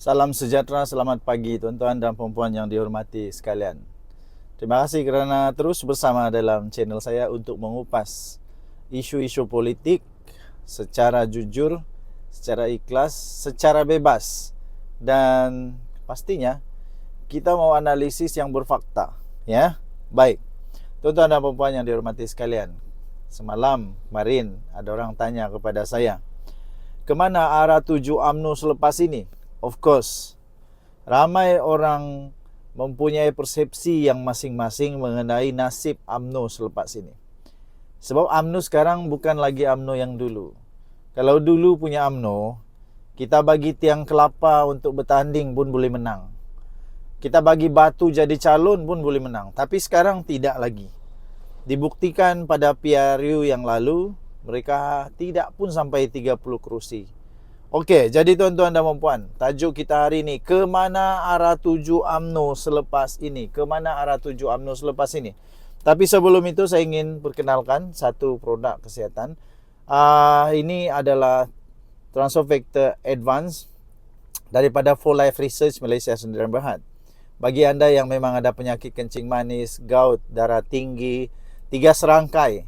Salam sejahtera, selamat pagi tuan-tuan dan puan-puan yang dihormati sekalian. Terima kasih kerana terus bersama dalam channel saya untuk mengupas isu-isu politik secara jujur, secara ikhlas, secara bebas. Dan pastinya kita mau analisis yang berfakta, ya. Baik. Tuan-tuan dan puan-puan yang dihormati sekalian. Kemarin ada orang tanya kepada saya, kemana arah tuju UMNO selepas ini? Of course, ramai orang mempunyai persepsi yang masing-masing mengenai nasib UMNO selepas ini. Sebab UMNO sekarang bukan lagi UMNO yang dulu. Kalau dulu punya UMNO, kita bagi tiang kelapa untuk bertanding pun boleh menang. Kita bagi batu jadi calon pun boleh menang. Tapi sekarang tidak lagi. Dibuktikan pada PRU yang lalu, mereka tidak pun sampai 30 kerusi. Okey, jadi tuan-tuan dan puan-puan, tajuk kita hari ini, ke mana arah tuju UMNO selepas ini? Ke mana arah tuju UMNO selepas ini? Tapi sebelum itu saya ingin perkenalkan satu produk kesihatan. Ini adalah Transovector Advance daripada For Life Research Malaysia Sdn Bhd. Bagi anda yang memang ada penyakit kencing manis, gout, darah tinggi, 3 serangkai.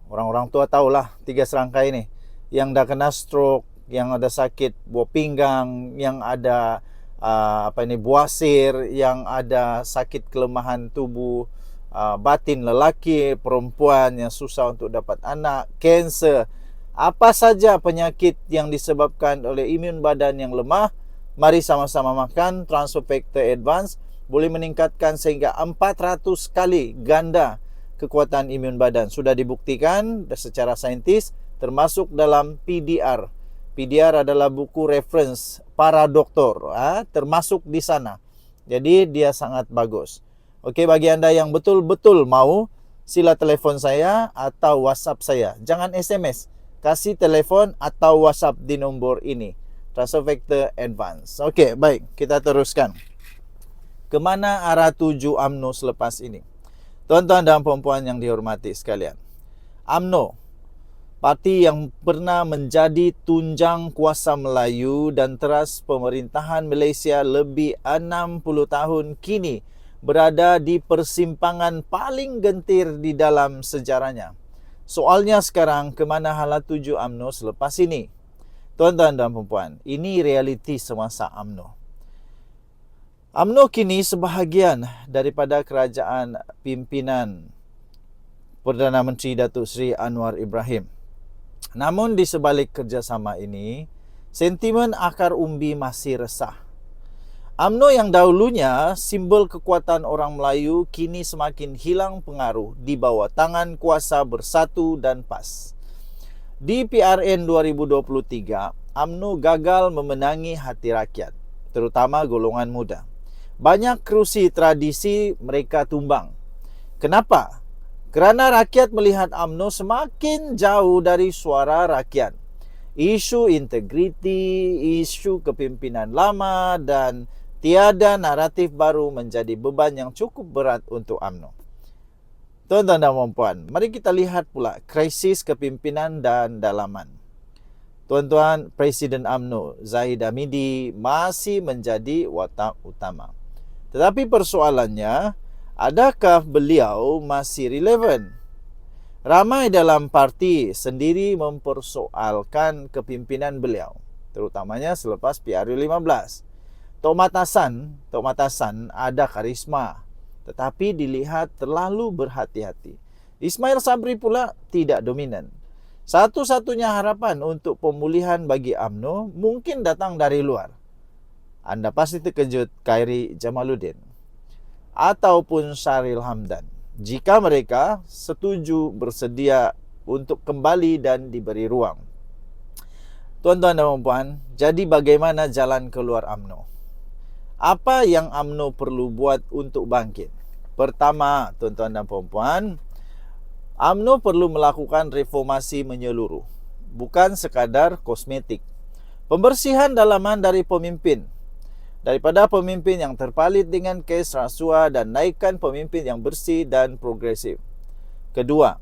Orang-orang tua tahulah 3 serangkai ni. Yang dah kena stroke, yang ada sakit buah pinggang, yang ada buasir, yang ada sakit kelemahan tubuh batin lelaki, perempuan yang susah untuk dapat anak, kanser, apa saja penyakit yang disebabkan oleh imun badan yang lemah, mari sama-sama makan Transovector Advance. Boleh meningkatkan sehingga 400 kali ganda kekuatan imun badan. Sudah dibuktikan secara saintis, termasuk dalam PDR. PDR adalah buku reference para doktor, termasuk di sana. Jadi dia sangat bagus. Okey, bagi anda yang betul-betul mau, sila telefon saya atau WhatsApp saya. Jangan SMS. Kasih telefon atau WhatsApp di nombor ini. Transovector Advance. Okey, baik. Kita teruskan. Kemana arah tuju UMNO selepas ini? Tuan-tuan dan puan-puan yang dihormati sekalian. UMNO, parti yang pernah menjadi tunjang kuasa Melayu dan teras pemerintahan Malaysia lebih 60 tahun, kini berada di persimpangan paling gentir di dalam sejarahnya. Soalnya sekarang, kemana hala tuju UMNO selepas ini? Tuan-tuan dan puan-puan, ini realiti semasa UMNO. UMNO kini sebahagian daripada kerajaan pimpinan Perdana Menteri Datuk Seri Anwar Ibrahim. Namun di sebalik kerjasama ini, sentimen akar umbi masih resah. UMNO yang dahulunya simbol kekuatan orang Melayu kini semakin hilang pengaruh di bawah tangan kuasa Bersatu dan PAS. Di PRN 2023, UMNO gagal memenangi hati rakyat, terutama golongan muda. Banyak kerusi tradisi mereka tumbang. Kenapa? Kerana rakyat melihat UMNO semakin jauh dari suara rakyat. Isu integriti, isu kepimpinan lama dan tiada naratif baru menjadi beban yang cukup berat untuk UMNO. Tuan-tuan dan puan-puan, mari kita lihat pula krisis kepimpinan dan dalaman. Tuan-tuan, Presiden UMNO Zahid Hamidi masih menjadi watak utama. Tetapi persoalannya, adakah beliau masih relevan? Ramai dalam parti sendiri mempersoalkan kepimpinan beliau, terutamanya selepas PRU 15. Tok Matasan ada karisma, tetapi dilihat terlalu berhati-hati. Ismail Sabri pula tidak dominan. Satu-satunya harapan untuk pemulihan bagi UMNO mungkin datang dari luar. Anda pasti terkejut, Khairi Jamaluddin ataupun Sharil Hamdan, jika mereka setuju bersedia untuk kembali dan diberi ruang. Tuan-tuan dan puan, jadi bagaimana jalan keluar UMNO? Apa yang UMNO perlu buat untuk bangkit? Pertama, tuan-tuan dan puan, UMNO perlu melakukan reformasi menyeluruh, bukan sekadar kosmetik. Pembersihan dalaman dari pemimpin, daripada pemimpin yang terpalit dengan kes rasuah, dan naikkan pemimpin yang bersih dan progresif. Kedua,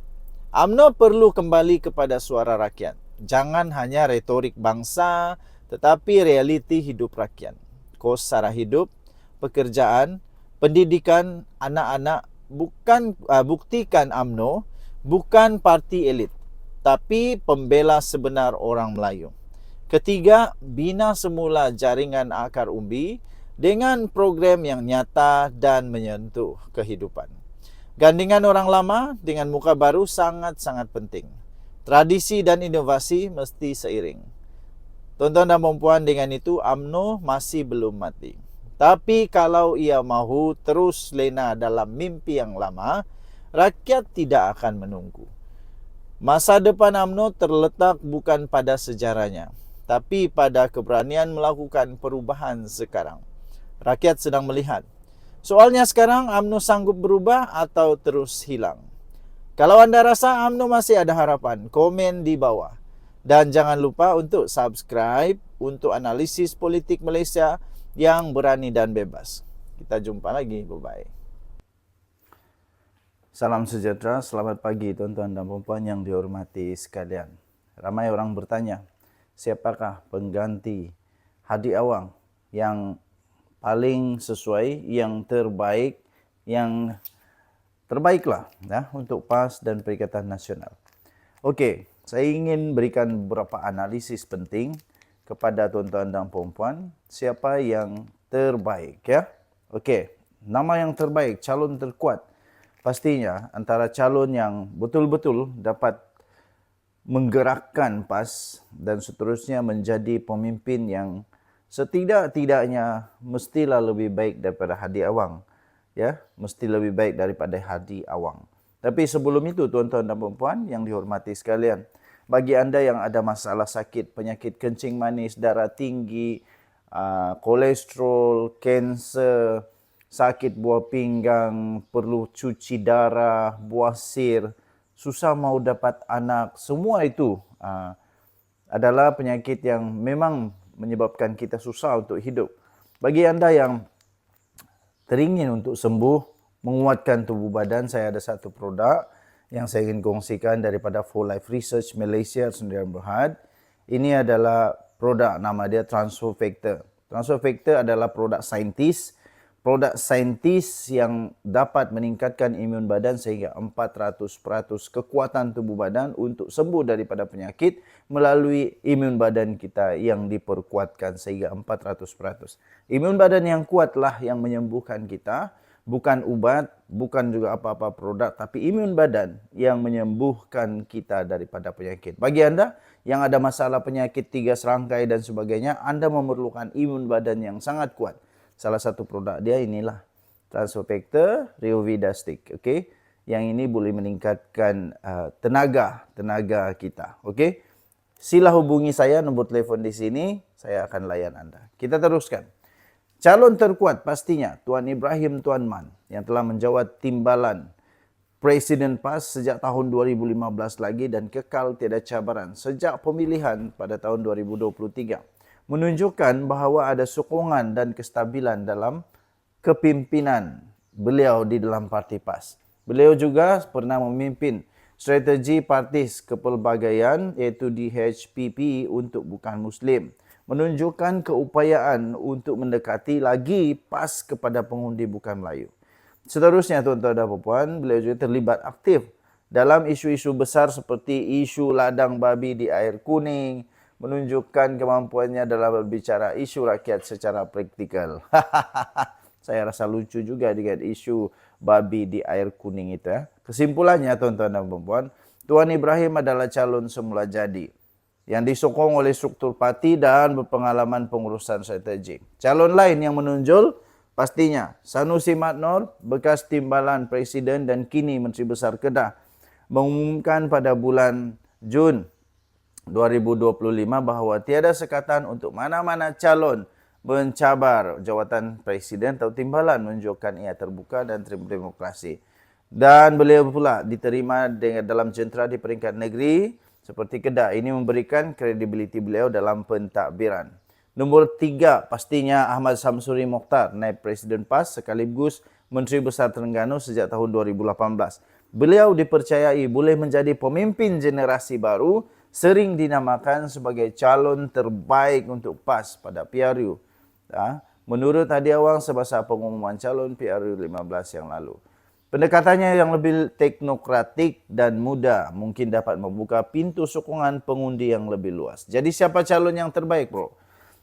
UMNO perlu kembali kepada suara rakyat. Jangan hanya retorik bangsa, tetapi realiti hidup rakyat. Kos sara hidup, pekerjaan, pendidikan anak-anak buktikan UMNO bukan parti elit, tapi pembela sebenar orang Melayu. Ketiga, bina semula jaringan akar umbi dengan program yang nyata dan menyentuh kehidupan. Gandingan orang lama dengan muka baru sangat-sangat penting. Tradisi dan inovasi mesti seiring. Tuan-tuan dan puan, dengan itu UMNO masih belum mati. Tapi kalau ia mahu terus lena dalam mimpi yang lama, rakyat tidak akan menunggu. Masa depan UMNO terletak bukan pada sejarahnya, tapi pada keberanian melakukan perubahan sekarang. Rakyat sedang melihat. Soalnya sekarang UMNO sanggup berubah atau terus hilang? Kalau anda rasa UMNO masih ada harapan, komen di bawah. Dan jangan lupa untuk subscribe untuk analisis politik Malaysia yang berani dan bebas. Kita jumpa lagi. Bye-bye. Salam sejahtera, selamat pagi tuan-tuan dan puan yang dihormati sekalian. Ramai orang bertanya, siapakah pengganti Hadi Awang yang paling sesuai, yang terbaiklah ya, untuk PAS dan Perikatan Nasional. Okey, saya ingin berikan beberapa analisis penting kepada tuan-tuan dan puan-puan, siapa yang terbaik ya. Okey, nama yang terbaik, calon terkuat, pastinya antara calon yang betul-betul dapat menggerakkan PAS dan seterusnya menjadi pemimpin yang setidak-tidaknya mestilah lebih baik daripada Hadi Awang. Ya, mesti lebih baik daripada Hadi Awang. Tapi sebelum itu tuan-tuan dan puan yang dihormati sekalian, bagi anda yang ada masalah sakit, penyakit kencing manis, darah tinggi, kolesterol, kanser, sakit buah pinggang, perlu cuci darah, buasir, susah mau dapat anak, semua itu adalah penyakit yang memang menyebabkan kita susah untuk hidup. Bagi anda yang teringin untuk sembuh, menguatkan tubuh badan, saya ada satu produk yang saya ingin kongsikan daripada For Life Research Malaysia Sdn Bhd. Ini adalah produk, nama dia Transfer Factor. Transfer Factor adalah produk saintis yang dapat meningkatkan imun badan sehingga 400% kekuatan tubuh badan untuk sembuh daripada penyakit melalui imun badan kita yang diperkuatkan sehingga 400%. Imun badan yang kuatlah yang menyembuhkan kita, bukan ubat, bukan juga apa-apa produk, tapi imun badan yang menyembuhkan kita daripada penyakit. Bagi anda yang ada masalah penyakit 3 serangkai dan sebagainya, anda memerlukan imun badan yang sangat kuat. Salah satu produk dia inilah Transfer Factor Riovida Stick. Okey, yang ini boleh meningkatkan tenaga kita. Okey, sila hubungi saya, nombor telefon di sini, saya akan layan anda. Kita teruskan. Calon terkuat pastinya Tuan Ibrahim Tuan Man yang telah menjawat timbalan Presiden PAS sejak tahun 2015 lagi dan kekal tiada cabaran sejak pemilihan pada tahun 2023. Menunjukkan bahawa ada sokongan dan kestabilan dalam kepimpinan beliau di dalam parti PAS. Beliau juga pernah memimpin strategi partis kepelbagaian iaitu DHPP untuk bukan Muslim. Menunjukkan keupayaan untuk mendekati lagi PAS kepada pengundi bukan Melayu. Seterusnya tuan-tuan dan puan, beliau juga terlibat aktif dalam isu-isu besar seperti isu ladang babi di air kuning, menunjukkan kemampuannya dalam berbicara isu rakyat secara praktikal. Saya rasa lucu juga dengan isu babi di air kuning itu ya. Kesimpulannya tuan-tuan dan puan, Tuan Ibrahim adalah calon semula jadi yang disokong oleh struktur parti dan berpengalaman pengurusan strategi. Calon lain yang menonjol pastinya Sanusi Madnor, bekas timbalan Presiden dan kini Menteri Besar Kedah, mengumumkan pada bulan Jun 2025 bahawa tiada sekatan untuk mana-mana calon mencabar jawatan Presiden atau timbalan, menunjukkan ia terbuka dan terima demokrasi. Dan beliau pula diterima dalam jentera di peringkat negeri seperti Kedah. Ini memberikan kredibiliti beliau dalam pentadbiran. Nombor 3 pastinya Ahmad Samsuri Mokhtar, naib Presiden PAS sekaligus Menteri Besar Terengganu sejak tahun 2018. Beliau dipercayai boleh menjadi pemimpin generasi baru sering dinamakan sebagai calon terbaik untuk PAS pada PRU. Menurut Hadi Awang semasa pengumuman calon PRU 15 yang lalu. Pendekatannya yang lebih teknokratik dan mudah mungkin dapat membuka pintu sokongan pengundi yang lebih luas. Jadi siapa calon yang terbaik, bro?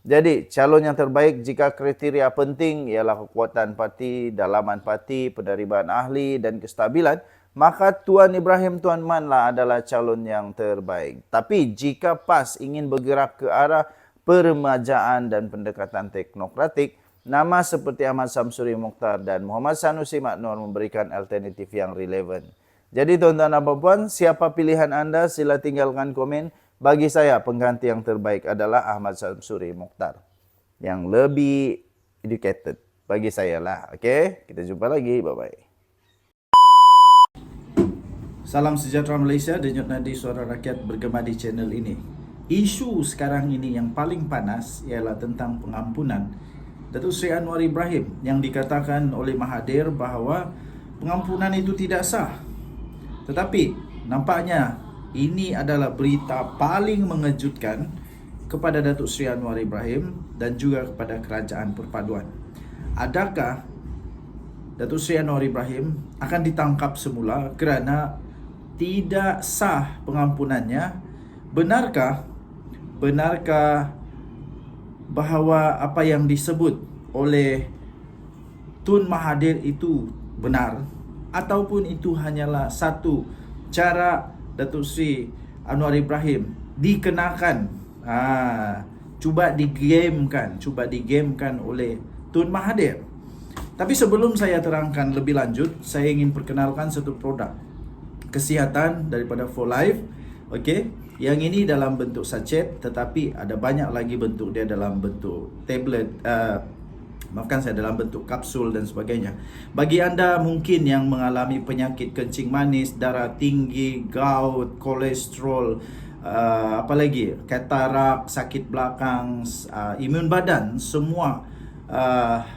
Jadi calon yang terbaik jika kriteria penting ialah kekuatan parti, dalaman parti, penerimaan ahli dan kestabilan, maka Tuan Ibrahim Tuan Man lah adalah calon yang terbaik. Tapi jika PAS ingin bergerak ke arah peremajaan dan pendekatan teknokratik, nama seperti Ahmad Samsuri Mokhtar dan Muhammad Sanusi Maknur memberikan alternatif yang relevan. Jadi tuan-tuan dan puan, siapa pilihan anda? Sila tinggalkan komen. Bagi saya, pengganti yang terbaik adalah Ahmad Samsuri Mokhtar. Yang lebih educated. Bagi saya lah. Okey, kita jumpa lagi. Bye-bye. Salam sejahtera Malaysia. Denyut nadi suara rakyat bergema di channel ini. Isu sekarang ini yang paling panas ialah tentang pengampunan Datuk Seri Anwar Ibrahim yang dikatakan oleh Mahathir bahawa pengampunan itu tidak sah. Tetapi nampaknya ini adalah berita paling mengejutkan kepada Datuk Seri Anwar Ibrahim dan juga kepada Kerajaan Perpaduan. Adakah Datuk Seri Anwar Ibrahim akan ditangkap semula kerana tidak sah pengampunannya? Benarkah bahawa apa yang disebut oleh Tun Mahathir itu benar, ataupun itu hanyalah satu cara Datuk Seri Anwar Ibrahim dikenakan cuba digamekan oleh Tun Mahathir. Tapi sebelum saya terangkan lebih lanjut, saya ingin perkenalkan satu produk kesihatan daripada For Life. Okey, yang ini dalam bentuk sachet, tetapi ada banyak lagi bentuk dia dalam bentuk tablet, dalam bentuk kapsul dan sebagainya. Bagi anda mungkin yang mengalami penyakit kencing manis, darah tinggi, gout, kolesterol, apalagi katarak, sakit belakang, imun badan, semua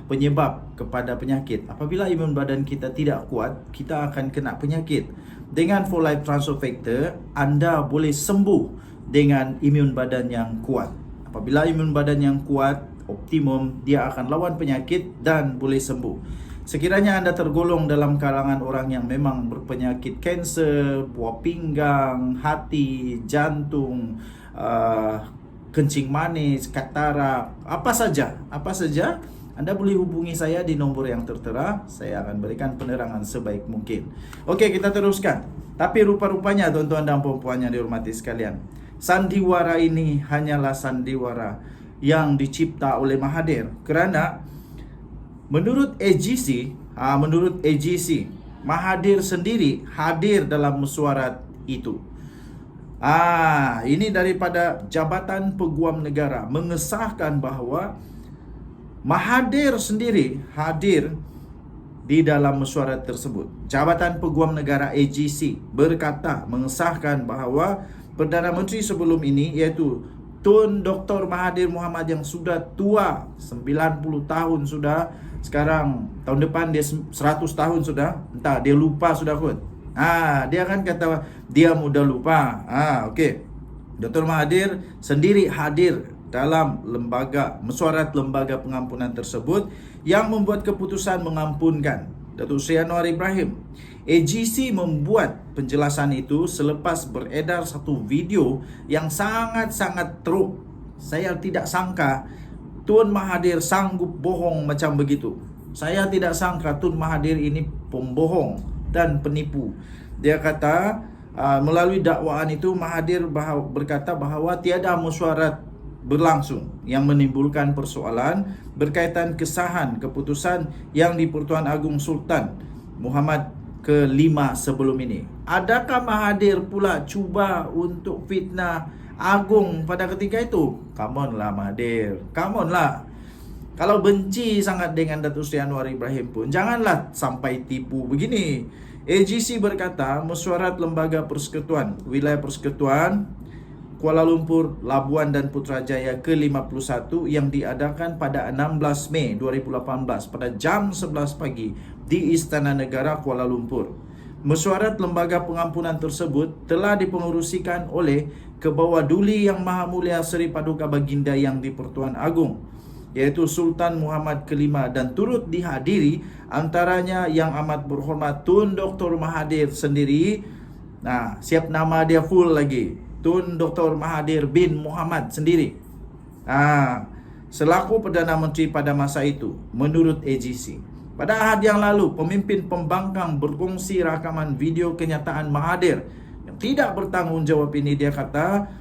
penyebab kepada penyakit. Apabila imun badan kita tidak kuat, kita akan kena penyakit. Dengan For Life Transfer Factor, anda boleh sembuh dengan imun badan yang kuat. Apabila imun badan yang kuat, optimum, dia akan lawan penyakit dan boleh sembuh. Sekiranya anda tergolong dalam kalangan orang yang memang berpenyakit kanser, buah pinggang, hati, jantung, kencing manis, katarak, apa saja, anda boleh hubungi saya di nombor yang tertera. Saya akan berikan penerangan sebaik mungkin. Okey, kita teruskan. Tapi rupa-rupanya tuan-tuan dan puan-puan yang dihormati sekalian, sandiwara ini hanyalah sandiwara yang dicipta oleh Mahathir. Kerana menurut AGC, Mahathir sendiri hadir dalam mesyuarat itu. Ini daripada Jabatan Peguam Negara mengesahkan bahawa Mahathir sendiri hadir di dalam mesyuarat tersebut. Jabatan Peguam Negara AGC berkata, mengesahkan bahawa Perdana Menteri sebelum ini, iaitu Tun Dr. Mahathir Mohamad yang sudah tua, 90 tahun sudah, sekarang tahun depan dia 100 tahun sudah, entah dia lupa sudah kot. Dia kan kata dia mudah lupa. Okey. Dr. Mahathir sendiri hadir dalam mesyuarat lembaga pengampunan tersebut yang membuat keputusan mengampunkan Datuk Seri Anwar Ibrahim. AGC membuat penjelasan itu selepas beredar satu video yang sangat-sangat teruk. Saya tidak sangka Tun Mahathir sanggup bohong macam begitu. Saya tidak sangka Tun Mahathir ini pembohong dan penipu. Dia kata melalui dakwaan itu Mahathir berkata bahawa tiada mesyuarat berlangsung yang menimbulkan persoalan berkaitan kesahan keputusan yang di-Pertuan Agong Sultan Muhammad ke-5 sebelum ini. Adakah Mahathir pula cuba untuk fitnah Agong pada ketika itu? Come on lah Mahathir, come on lah. Kalau benci sangat dengan Datuk Seri Anwar Ibrahim pun, janganlah sampai tipu begini. AGC berkata mesyuarat Lembaga Persekutuan Wilayah Persekutuan Kuala Lumpur, Labuan dan Putrajaya ke-51 yang diadakan pada 16 Mei 2018 pada jam 11 pagi di Istana Negara Kuala Lumpur Mesyuarat lembaga pengampunan tersebut telah dipengerusikan oleh Kebawah Duli Yang Maha Mulia Seri Paduka Baginda Yang di-Pertuan Agong, iaitu Sultan Muhammad Kelima, dan turut dihadiri antaranya Yang Amat Berhormat Tun Dr. Mahathir sendiri. Nah, siap nama dia full lagi, Tun Dr. Mahathir bin Muhammad sendiri, selaku Perdana Menteri pada masa itu, menurut AGC. Pada Ahad yang lalu, pemimpin pembangkang berkongsi rakaman video kenyataan Mahathir yang tidak bertanggungjawab ini. Dia kata,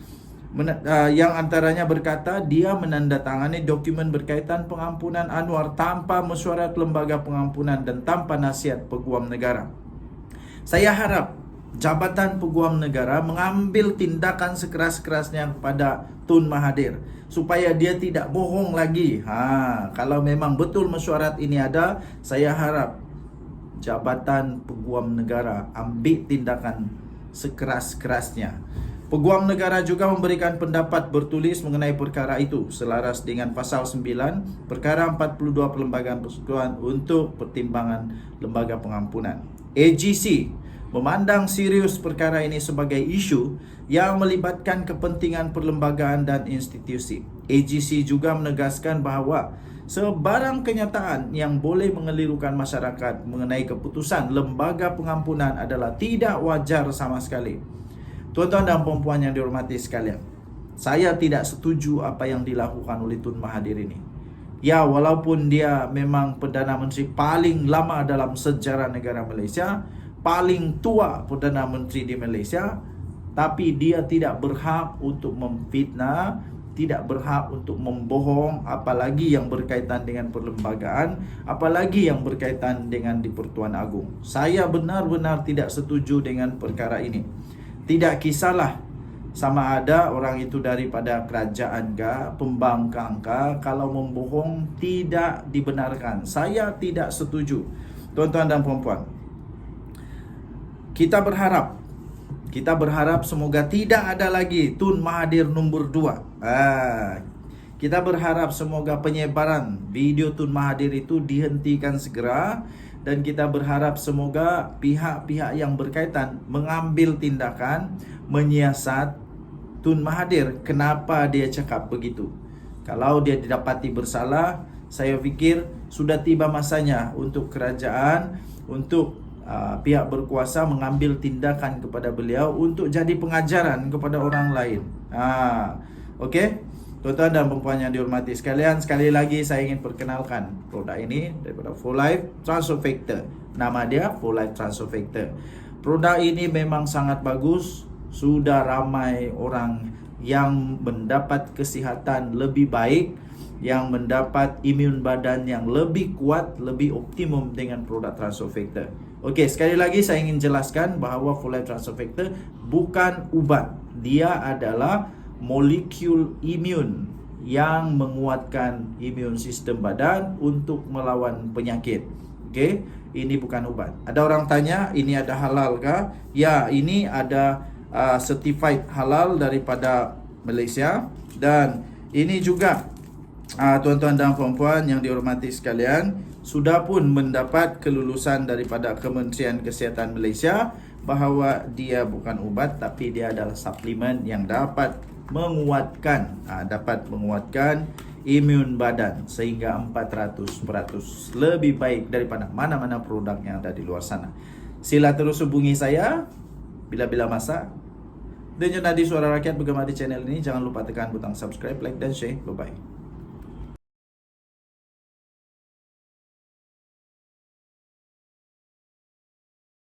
yang antaranya berkata dia menandatangani dokumen berkaitan pengampunan Anwar tanpa mesyuarat lembaga pengampunan dan tanpa nasihat Peguam Negara. Saya harap Jabatan Peguam Negara mengambil tindakan sekeras-kerasnya kepada Tun Mahathir supaya dia tidak bohong lagi. Kalau memang betul mesyuarat ini ada, saya harap Jabatan Peguam Negara ambil tindakan sekeras-kerasnya. Peguam Negara juga memberikan pendapat bertulis mengenai perkara itu selaras dengan pasal 9 perkara 42 Perlembagaan Persekutuan untuk pertimbangan lembaga pengampunan. AGC memandang serius perkara ini sebagai isu yang melibatkan kepentingan perlembagaan dan institusi. AGC juga menegaskan bahawa sebarang kenyataan yang boleh mengelirukan masyarakat mengenai keputusan lembaga pengampunan adalah tidak wajar sama sekali. Tuan-tuan dan puan-puan yang dihormati sekalian, saya tidak setuju apa yang dilakukan oleh Tun Mahathir ini. Ya, walaupun dia memang Perdana Menteri paling lama dalam sejarah negara Malaysia, paling tua Perdana Menteri di Malaysia, tapi dia tidak berhak untuk memfitnah, tidak berhak untuk membohong, apalagi yang berkaitan dengan perlembagaan, apalagi yang berkaitan dengan di-Pertuan Agong. Saya benar-benar tidak setuju dengan perkara ini. Tidak kisahlah sama ada orang itu daripada kerajaan kah, pembangkang kah, kalau membohong tidak dibenarkan. Saya tidak setuju. Tuan-tuan dan puan-puan, kita berharap semoga tidak ada lagi Tun Mahathir nombor 2. Kita berharap semoga penyebaran video Tun Mahathir itu dihentikan segera, dan kita berharap semoga pihak-pihak yang berkaitan mengambil tindakan menyiasat Tun Mahathir. Kenapa dia cakap begitu? Kalau dia didapati bersalah, saya fikir sudah tiba masanya untuk kerajaan, untuk pihak berkuasa mengambil tindakan kepada beliau untuk jadi pengajaran kepada orang lain. Okey, tuan-tuan dan puan yang dihormati sekalian, sekali lagi saya ingin perkenalkan produk ini daripada Full Life Transfer Factor. Nama dia Full Life Transfer Factor. Produk ini memang sangat bagus. Sudah ramai orang yang mendapat kesihatan lebih baik, yang mendapat imun badan yang lebih kuat, lebih optimum dengan produk Transfer Factor. Okey, sekali lagi saya ingin jelaskan bahawa Full Life Transfer Factor bukan ubat. Dia adalah molekul imun yang menguatkan imun sistem badan untuk melawan penyakit. Okey, ini bukan ubat. Ada orang tanya, ini ada halal kah? Ya, ini ada certified halal daripada Malaysia, dan ini juga tuan-tuan dan puan-puan yang dihormati sekalian, sudah pun mendapat kelulusan daripada Kementerian Kesihatan Malaysia bahawa dia bukan ubat, tapi dia adalah suplemen yang dapat menguatkan imun badan sehingga 400% lebih baik daripada mana-mana produk yang ada di luar sana. Sila terus hubungi saya bila-bila masa. Dan Nadi Suara Rakyat bergema di channel ini. Jangan lupa tekan butang subscribe, like dan share. Bye-bye.